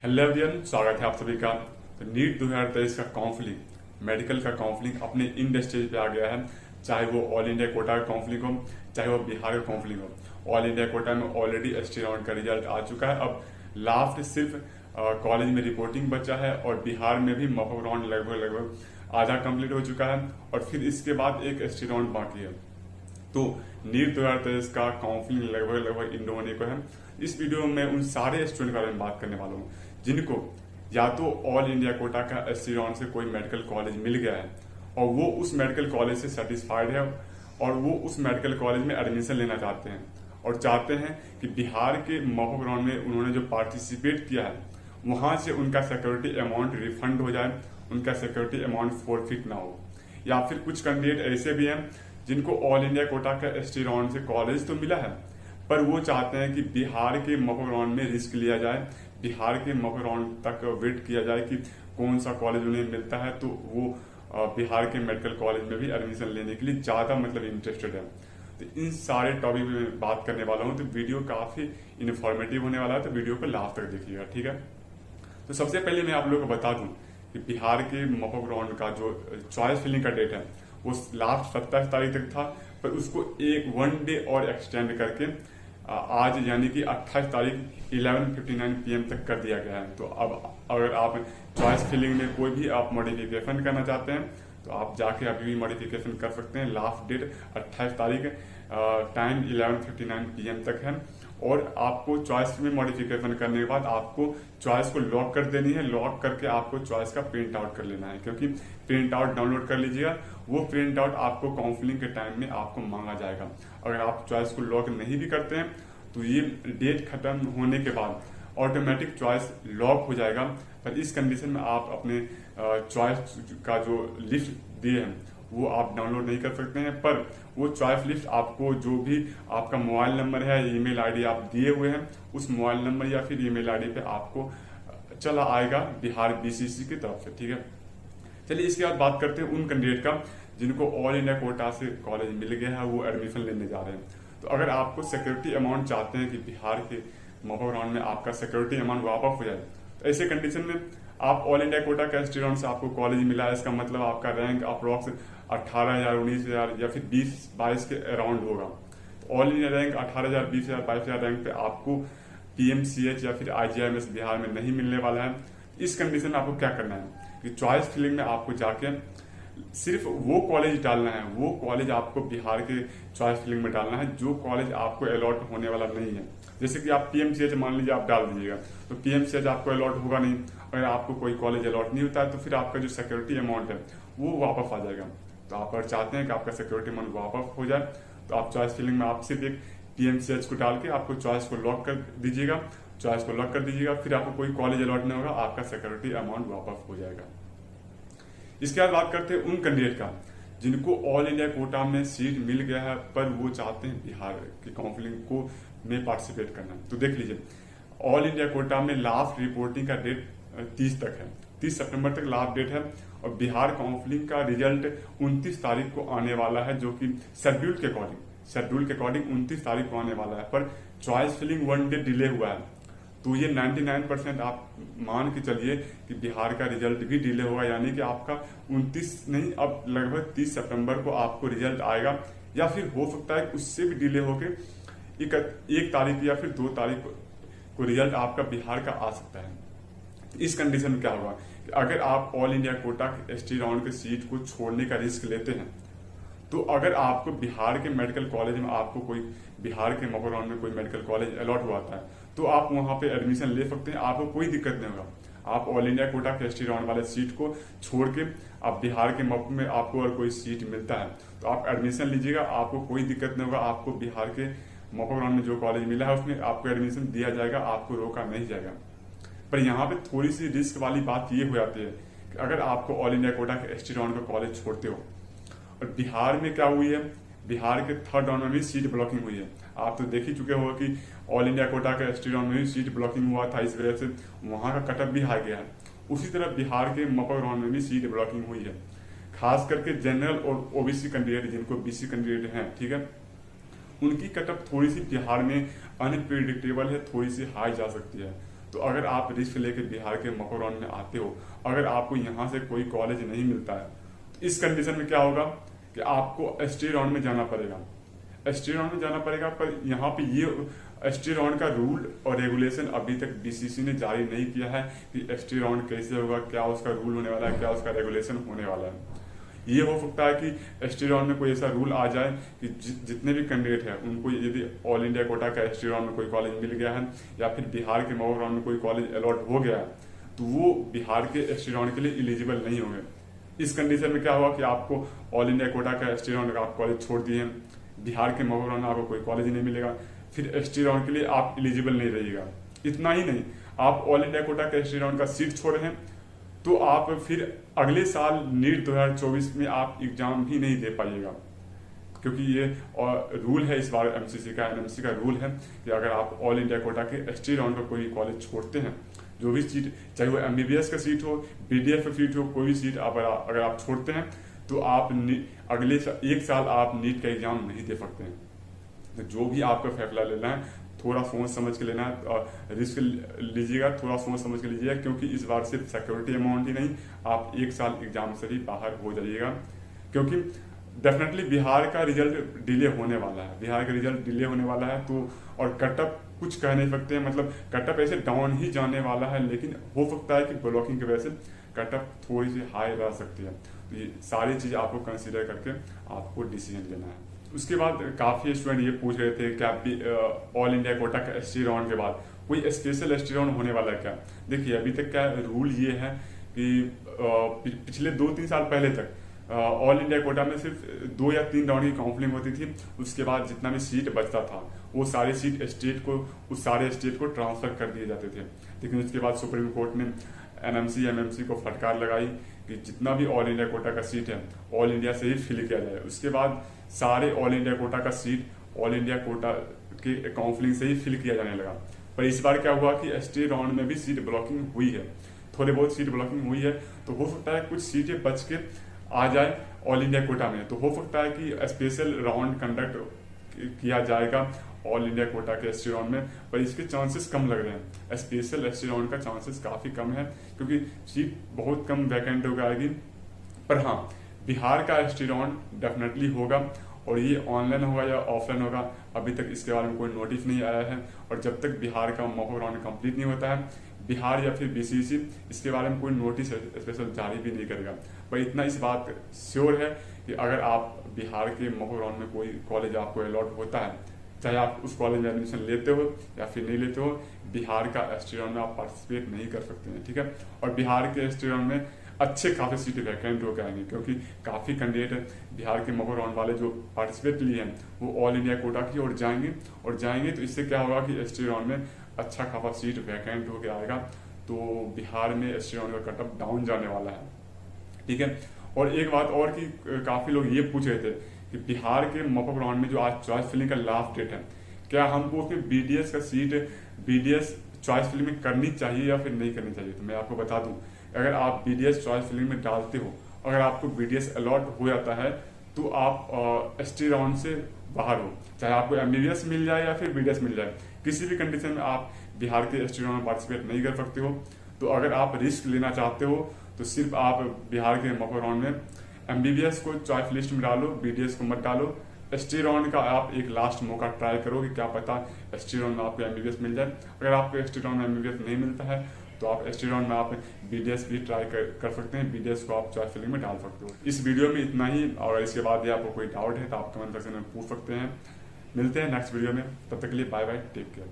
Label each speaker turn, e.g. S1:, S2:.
S1: Hello everyone, स्वागत है आप सभी का। तो नीट 2023 का काउंसलिंग, मेडिकल का काउंसलिंग अपने इन स्टेज पे आ गया है। चाहे वो ऑल इंडिया कोटा का काउंसलिंग हो, चाहे वो बिहार का काउंसलिंग हो। ऑल इंडिया कोटा में ऑलरेडी एसटी राउंड का रिजल्ट आ चुका है। अब लास्ट सिर्फ कॉलेज में रिपोर्टिंग बचा है और बिहार में भी मॉक राउंड लगभग आधा कंप्लीट हो चुका है और फिर इसके बाद एक एसटी राउंड बाकी है। तो नीट 2023 का काउंसलिंग लगभग इन होने को है। इस वीडियो में उन सारे स्टूडेंट के बारे में बात करने वाला हूँ जिनको या तो ऑल इंडिया कोटा का एससी राउंड से कोई मेडिकल कॉलेज मिल गया है और वो उस मेडिकल कॉलेज से सेटिस्फाइड है और वो उस मेडिकल कॉलेज में एडमिशन लेना चाहते हैं और चाहते हैं कि बिहार के मॉक राउंड में उन्होंने जो पार्टिसिपेट किया है वहां से उनका सिक्योरिटी अमाउंट रिफंड हो जाए, उनका सिक्योरिटी अमाउंट फोरफिट ना हो। या फिर कुछ कैंडिडेट ऐसे भी हैं जिनको ऑल इंडिया कोटा का एसटी राउंड से कॉलेज तो मिला है पर वो चाहते हैं कि बिहार के मॉक राउंड में रिस्क लिया जाए, बिहार के मॉक राउंड तक वेट किया जाए कि कौन सा कॉलेज उन्हें मिलता है, तो वो बिहार के मेडिकल कॉलेज में भी एडमिशन लेने के लिए ज्यादा इंटरेस्टेड है। तो इन सारे टॉपिक में बात करने वाला हूँ, तो वीडियो काफी इन्फॉर्मेटिव होने वाला है, तो वीडियो को लास्ट तक देखिएगा, ठीक है। तो सबसे पहले मैं आप लोगों को बता दूं कि बिहार के मॉक राउंड का जो चॉइस फिलिंग का डेट है वो लास्ट 27 तारीख तक था, पर उसको एक 1 डे और एक्सटेंड करके आज यानी कि 28 तारीख 11:59 PM तक कर दिया गया है। तो अब अगर आप चॉइस फिलिंग में कोई भी आप मॉडिफिकेशन करना चाहते हैं तो आप जाके अभी भी मॉडिफिकेशन कर सकते हैं। लास्ट डेट 28 तारीख, टाइम 11:59 PM तक है और आपको चॉइस में मॉडिफिकेशन करने के बाद आपको चॉइस को लॉक कर देनी है। लॉक करके आपको चॉइस का प्रिंट आउट कर लेना है, क्योंकि प्रिंट आउट डाउनलोड कर लीजिएगा। वो प्रिंट आउट आपको काउंसलिंग के टाइम में आपको मांगा जाएगा। अगर आप चॉइस को लॉक नहीं भी करते हैं तो ये डेट खत्म होने के बाद ऑटोमेटिक चॉइस लॉक हो जाएगा। पर इस कंडीशन में आप अपने चॉइस का जो लिस्ट दिए हैं वो आप डाउनलोड नहीं कर सकते हैं, पर वो चॉइस लिस्ट आपको जो भी आपका मोबाइल नंबर है, ईमेल आईडी आप दिए हुए हैं, उस मोबाइल नंबर या फिर ईमेल आईडी पे आपको चला आएगा बिहार बीसीसी की तरफ से, ठीक है। चलिए इसके बाद बात करते हैं उन कैंडिडेट का जिनको ऑल इंडिया कोटा से कॉलेज मिल गया है, वो एडमिशन लेने जा रहे हैं। तो अगर आपको सिक्योरिटी अमाउंट चाहते हैं कि बिहार के मॉक राउंड में आपका सिक्योरिटी अमाउंट वापस हो जाए, तो ऐसे कंडीशन में आप ऑल इंडिया कोटा का एसटी राउंड से आपको कॉलेज मिला है, इसका मतलब आपका रैंक अप्रोक्स 18,000, 19,000 या फिर 20-22 के अराउंड होगा। तो ऑल इंडिया रैंक 18,000, 20,000, 22,000 रैंक पे आपको पीएमसीएच या फिर आईजीआईएमएस बिहार में नहीं मिलने वाला है। इस कंडीशन में आपको क्या करना है कि चॉइस फिलिंग में आपको जाके सिर्फ वो कॉलेज डालना है, वो कॉलेज आपको बिहार के चॉइस फिलिंग में डालना है जो कॉलेज आपको अलॉट होने वाला नहीं है। जैसे कि आप पीएमसीएच मान लीजिए आप डाल दीजिएगा तो पीएमसीएच आपको अलॉट होगा नहीं। अगर आपको कोई कॉलेज अलॉट नहीं होता है तो फिर आपका जो सिक्योरिटी अमाउंट है वो वापस आ जाएगा। तो आप अगर चाहते हैं कि आपका सिक्योरिटी अमाउंट वापस हो जाए तो आप चॉइस फिलिंग में आप सिर्फ एक पीएमसीएच को डाल के आपको चॉइस को लॉक कर दीजिएगा। चॉइस को लॉक कर दीजिएगा, फिर आपको कोई कॉलेज अलॉट नहीं होगा, आपका सिक्योरिटी अमाउंट वापस हो जाएगा। इसके बाद बात करते हैं उन कैंडिडेट का जिनको ऑल इंडिया कोटा में सीट मिल गया है पर वो चाहते हैं बिहार की काउंसलिंग को में पार्टिसिपेट करना। तो देख लीजिए, ऑल इंडिया कोटा में लास्ट रिपोर्टिंग का डेट 30 तक है, 30 सितंबर तक लास्ट डेट है और बिहार काउंसलिंग का रिजल्ट 29 तारीख को आने वाला है, जो कि शेड्यूल के अकॉर्डिंग 29 तारीख को आने वाला है। पर चॉइस फिलिंग 1 डे डिले हुआ है, तो ये 99% आप मान के चलिए कि बिहार का रिजल्ट भी डिले होगा, यानी कि आपका 29 नहीं, अब लगभग 30 सितंबर को आपको रिजल्ट आएगा या फिर हो सकता है उससे भी डिले होके 1 तारीख या फिर 2 तारीख को रिजल्ट आपका बिहार का आ सकता है। तो इस कंडीशन में क्या होगा कि अगर आप ऑल इंडिया कोटा के एसटी राउंड की सीट को छोड़ने का रिस्क लेते हैं तो अगर आपको बिहार के मेडिकल कॉलेज में आपको कोई बिहार के मॉक राउंड में कोई मेडिकल कॉलेज अलॉट हुआ है तो आप वहां पे एडमिशन ले सकते हैं, आपको कोई दिक्कत नहीं होगा। आप ऑल इंडिया कोटा के एसटी राउंड वाले सीट को छोड़ के आप बिहार के मॉक में आपको अगर कोई सीट मिलता है तो आप एडमिशन लीजिएगा, आपको कोई दिक्कत नहीं होगा। आपको बिहार के मॉक राउंड में जो कॉलेज मिला है उसमें आपको एडमिशन दिया जाएगा, आपको रोका नहीं जाएगा। पर यहाँ पे थोड़ी सी रिस्क वाली बात ये हो जाती है कि अगर आपको ऑल इंडिया कोटा के एसटी राउंड का कॉलेज छोड़ते हो और बिहार में क्या हुई है, बिहार के 3rd राउंड में भी सीट ब्लॉकिंग हुई है। आप तो देख ही चुके हो कि ऑल इंडिया कोटा का एसटी राउंड में भी सीट ब्लॉकिंग हुआ था, इस वजह से वहां का कटअप भी हाई गया है। उसी तरह बिहार के मॉक राउंड में भी सीट ब्लॉकिंग हुई है, खास करके जनरल और ओबीसी कैंडिडेट जिनको बीसी कैंडिडेट हैं, ठीक है, उनकी कटअप थोड़ी सी बिहार में अनप्रिडिक्टेबल है, थोड़ी सी हाई जा सकती है। तो तो अगर आप रिस्क लेके बिहार के मॉक राउंड में आते हो, अगर आपको यहाँ से कोई कॉलेज नहीं मिलता है, तो इस कंडीशन में क्या होगा कि आपको एसटी राउंड में जाना पड़ेगा। एसटी राउंड में जाना पड़ेगा, पर यहाँ पे ये एसटी राउंड का रूल और रेगुलेशन अभी तक बीसीसी ने जारी नहीं किया है कि एसटी राउंड कैसे होगा, क्या उसका रूल होने वाला है, क्या उसका रेगुलेशन होने वाला है। ये हो सकता है कि एसटी राउंड में कोई ऐसा रूल आ जाए कि जितने भी कैंडिडेट हैं उनको यदि ऑल इंडिया कोटा का एसटी राउंड में कोई कॉलेज मिल गया है या फिर बिहार के मॉक राउंड में कोई कॉलेज अलॉट हो गया है, तो वो बिहार के एसटी राउंड के लिए एलिजिबल नहीं होंगे। इस कंडीशन में क्या हुआ कि आपको ऑल इंडिया कोटा का एसटी राउंड का आप कॉलेज छोड़ दिए, बिहार के मॉक राउंड में आपको कोई कॉलेज नहीं मिलेगा, फिर एसटी राउंड के लिए आप एलिजिबल नहीं रहिएगा। इतना ही नहीं, आप ऑल इंडिया कोटा के एसटी राउंड का सीट छोड़ रहे हैं तो आप फिर अगले साल नीट 2024 में आप एग्जाम भी नहीं दे पाइएगा, क्योंकि ये रूल है इस बार एमसीसी का, एनएमसी का रूल है कि अगर आप ऑल इंडिया कोटा के एसटी राउंड का कोई कॉलेज छोड़ते हैं, जो भी सीट, चाहे वो एमबीबीएस का सीट हो, बीडीएफ का सीट हो, कोई भी सीट अगर आप छोड़ते हैं तो आप अगले एक साल आप नीट का एग्जाम नहीं दे सकते हैं। तो जो भी आपका फैसला लेना है थोड़ा सोच समझ के लेना है, और रिस्क लीजिएगा, थोड़ा सोच समझ के लीजिएगा, क्योंकि इस बार सिर्फ सिक्योरिटी अमाउंट ही नहीं, आप एक साल एग्जाम से ही बाहर हो जाइएगा। क्योंकि डेफिनेटली बिहार का रिजल्ट डिले होने वाला है, बिहार का रिजल्ट डिले होने वाला है, तो और कटअप कुछ कह नहीं सकते हैं, मतलब कटअप ऐसे डाउन ही जाने वाला है, लेकिन हो सकता है कि ब्लॉकिंग की वजह से कटअप थोड़ी सी हाई रह सकती है। तो ये सारी चीज आपको कंसीडर करके आपको डिसीजन लेना है। उसके बाद काफी स्टूडेंट ये पूछ रहे थे क्या ऑल इंडिया कोटा का एसटी राउंड के बाद कोई स्पेशल एसटी राउंड होने वाला है क्या। देखिए अभी तक क्या रूल ये है कि पिछले 2-3 साल पहले तक ऑल इंडिया कोटा में सिर्फ 2 या 3 राउंड की काउंसलिंग होती थी, उसके बाद जितना भी सीट बचता था वो सारे सीट उस सारे स्टेट को ट्रांसफर कर दिए जाते थे। लेकिन उसके बाद सुप्रीम कोर्ट ने एनएमसी एमएमसी को फटकार लगाई कि जितना भी ऑल इंडिया कोटा का सीट है ऑल इंडिया से ही फिल किया जाए। उसके बाद सारे ऑल इंडिया कोटा का सीट ऑल इंडिया कोटा के काउंसलिंग से ही फिल किया जाने लगा। पर इस बार क्या हुआ कि एसटी राउंड में भी सीट ब्लॉकिंग हुई है, थोड़े बहुत सीट ब्लॉकिंग हुई है, तो हो सकता है कुछ सीटें बच के आ जाए ऑल इंडिया कोटा में, तो हो सकता है कि स्पेशल राउंड कंडक्ट किया जाएगा ऑल इंडिया कोटा के एसटी राउंड में, पर इसके चांसेस कम लग रहे हैं। स्पेशल एसटी राउंड का चांसेस काफी कम है, क्योंकि सीट बहुत कम वैकेंट हो जाएगी। पर हाँ, बिहार का एसटी राउंड डेफिनेटली होगा, और ये ऑनलाइन होगा या ऑफलाइन होगा अभी तक इसके बारे में कोई नोटिस नहीं आया है। और जब तक बिहार का मॉक राउंड कंप्लीट नहीं होता है, बिहार या फिर बीसीसी इसके बारे में कोई नोटिस स्पेशल जारी भी नहीं करेगा। पर इतना इस बात श्योर है कि अगर आप बिहार के मॉक राउंड में कोई कॉलेज आपको अलॉट होता है, चाहे आप उस कॉलेज में एडमिशन लेते हो या फिर नहीं लेते हो, बिहार का एसटी राउंड में आप पार्टिसिपेट नहीं कर सकते हैं, ठीक है। और बिहार के एसटी राउंड में अच्छे खासे सीटें वैकेंट होकर आएंगे, क्योंकि काफी कैंडिडेट बिहार के मॉक राउंड वाले जो पार्टिसिपेट लिए हैं वो ऑल इंडिया कोटा की ओर जाएंगे तो इससे क्या होगा कि एसटी राउंड में अच्छा खासा सीट वैकेंट होकर आएगा, तो बिहार में एसटी राउंड का कटअप डाउन जाने वाला है, ठीक है। और एक बात और कि काफी लोग ये पूछ रहे थे कि बिहार के मॉक राउंड में जो आज चॉइस फिलिंग का लास्ट डेट है, क्या हमको उसमें बीडीएस का सीट बीडीएस चॉइस फिलिंग में करनी चाहिए या फिर नहीं करनी चाहिए। तो मैं आपको बता दूं, अगर आप बीडीएस चॉइस फिलिंग में डालते हो, अगर आपको बीडीएस अलॉट हो जाता है, तो आप एसटी राउंड से बाहर हो, चाहे आपको एमबीबीएस मिल जाए या फिर बीडीएस मिल जाए, किसी भी कंडीशन में आप बिहार के एसटी राउंड में पार्टिसिपेट नहीं कर सकते हो। तो अगर आप रिस्क लेना चाहते हो तो सिर्फ आप बिहार के मॉक राउंड में एमबीबीएस को चॉइस लिस्ट में डालो, बीडीएस को मत डालो। एसटी राउंड का आप एक लास्ट मौका ट्राई करो कि क्या पता एसटी राउंड में आपको एमबीबीएस मिल जाए। अगर आपको एसटी राउंड में एमबीबीएस नहीं मिलता है तो आप एसटी राउंड में आप बीडीएस भी ट्राई कर सकते हैं, बीडीएस को आप चॉइस फिलिंग में डाल सकते हो। इस वीडियो में इतना ही, और इसके बाद भी आपको कोई डाउट है तो आप कमेंट सेक्शन में पूछ सकते हैं। मिलते हैं नेक्स्ट वीडियो में, तब तक के लिए बाय बाय, टेक केयर।